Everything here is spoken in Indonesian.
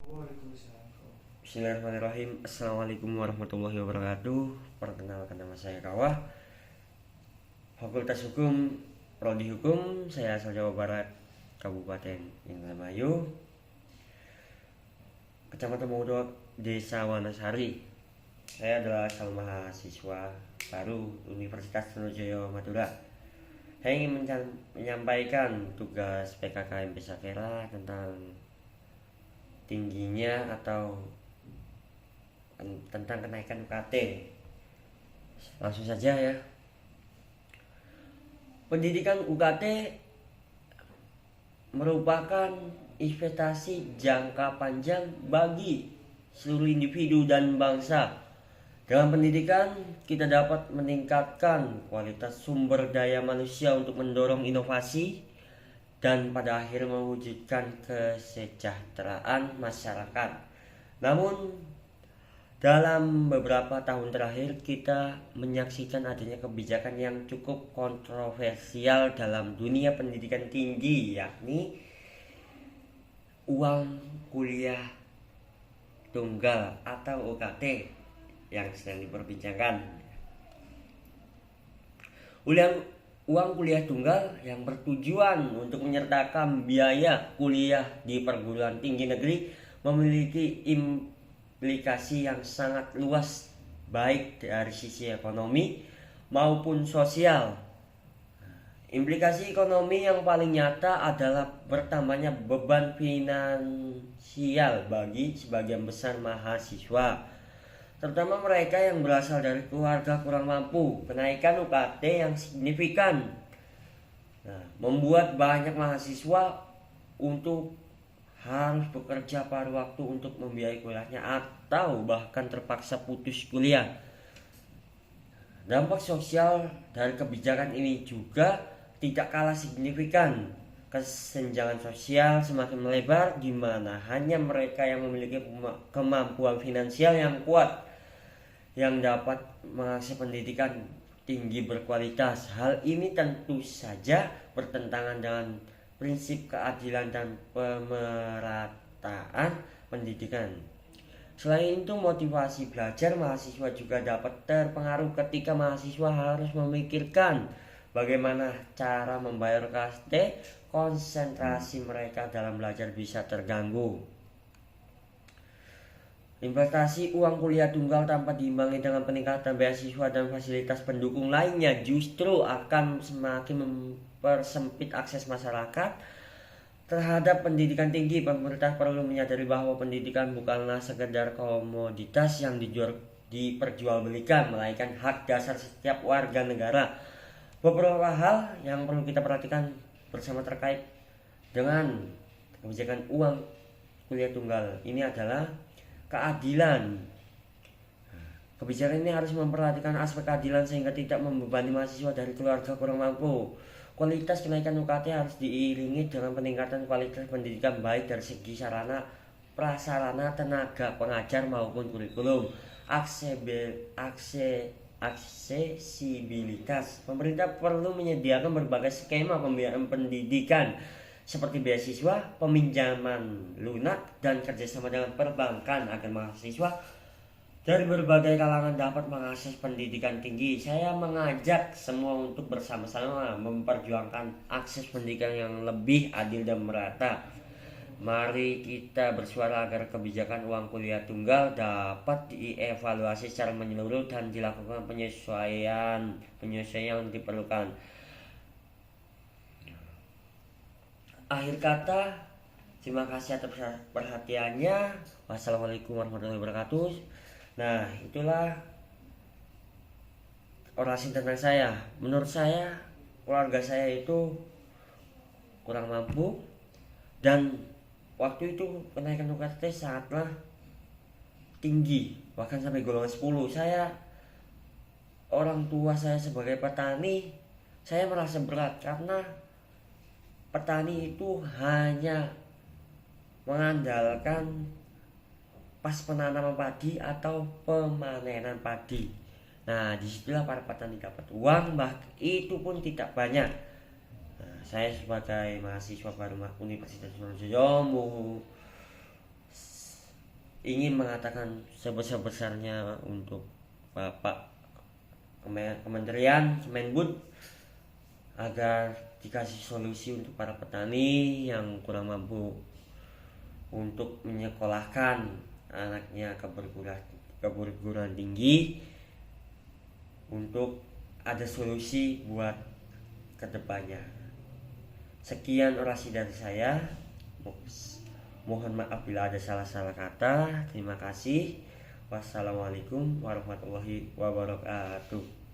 Bismillahirrahmanirrahim. Assalamualaikum warahmatullahi wabarakatuh. Perkenalkan, nama saya Kawah, Fakultas Hukum, Prodi Hukum. Saya asal Jawa Barat, Kabupaten Indramayu, Kecamatan Modok, Desa Wanasari. Saya adalah calon mahasiswa baru Universitas Trunojoyo Madura. Saya ingin menyampaikan tugas PKKMP Sakera tentang tingginya atau tentang kenaikan UKT. Langsung saja ya. Pendidikan UKT merupakan investasi jangka panjang bagi seluruh individu dan bangsa. Dalam pendidikan, kita dapat meningkatkan kualitas sumber daya manusia untuk mendorong inovasi dan pada akhirnya mewujudkan kesejahteraan masyarakat. Namun, dalam beberapa tahun terakhir kita menyaksikan adanya kebijakan yang cukup kontroversial dalam dunia pendidikan tinggi, yakni uang kuliah tunggal atau UKT yang sedang diperbincangkan. Uang kuliah tunggal yang bertujuan untuk menyertakan biaya kuliah di perguruan tinggi negeri memiliki implikasi yang sangat luas, baik dari sisi ekonomi maupun sosial. Implikasi ekonomi yang paling nyata adalah bertambahnya beban finansial bagi sebagian besar mahasiswa, terutama mereka yang berasal dari keluarga kurang mampu. Kenaikan UKT yang signifikan membuat banyak mahasiswa untuk harus bekerja paruh waktu untuk membiayai kuliahnya atau bahkan terpaksa putus kuliah. Dampak sosial dari kebijakan ini juga tidak kalah signifikan. Kesenjangan sosial semakin melebar di mana hanya mereka yang memiliki kemampuan finansial yang kuat yang dapat mengakses pendidikan tinggi berkualitas. Hal ini tentu saja bertentangan dengan prinsip keadilan dan pemerataan pendidikan. Selain itu, motivasi belajar mahasiswa juga dapat terpengaruh ketika mahasiswa harus memikirkan bagaimana cara membayar UKT. Konsentrasi mereka dalam belajar bisa terganggu. Investasi uang kuliah tunggal tanpa diimbangi dengan peningkatan beasiswa dan fasilitas pendukung lainnya justru akan semakin mempersempit akses masyarakat terhadap pendidikan tinggi. Pemerintah perlu menyadari bahwa pendidikan bukanlah sekedar komoditas yang diperjualbelikan, melainkan hak dasar setiap warga negara. Beberapa hal yang perlu kita perhatikan bersama terkait dengan kebijakan uang kuliah tunggal ini adalah keadilan. Kebijakan ini harus memperhatikan aspek keadilan sehingga tidak membebani mahasiswa dari keluarga kurang mampu. Kualitas kenaikan UKT harus diiringi dengan peningkatan kualitas pendidikan baik dari segi sarana, prasarana, tenaga pengajar maupun kurikulum. Aksesibilitas. Pemerintah perlu menyediakan berbagai skema pembiayaan pendidikan seperti beasiswa, peminjaman lunak, dan kerjasama dengan perbankan agar mahasiswa dari berbagai kalangan dapat mengakses pendidikan tinggi. Saya mengajak semua untuk bersama-sama memperjuangkan akses pendidikan yang lebih adil dan merata. Mari kita bersuara agar kebijakan uang kuliah tunggal dapat dievaluasi secara menyeluruh dan dilakukan penyesuaian yang diperlukan. Akhir kata, terima kasih atas perhatiannya. Wassalamualaikum warahmatullahi wabarakatuh. Nah, itulah orasi tentang saya. Menurut saya, keluarga saya itu kurang mampu dan waktu itu kenaikan UKT sangatlah tinggi, bahkan sampai golongan 10. Orang tua saya sebagai petani, saya merasa berat karena petani itu hanya mengandalkan pas penanaman padi atau pemanenan padi. Nah, disitulah para petani dapat uang, itu pun tidak banyak. Saya sebagai mahasiswa baru Universitas Trunojoyo ingin mengatakan sebesar-besarnya untuk Bapak Kementerian Kemenbud agar dikasih solusi untuk para petani yang kurang mampu untuk menyekolahkan anaknya ke perguruan tinggi, untuk ada solusi buat kedepannya. Sekian orasi dari saya. Mohon maaf bila ada salah-salah kata. Terima kasih. Wassalamualaikum warahmatullahi wabarakatuh.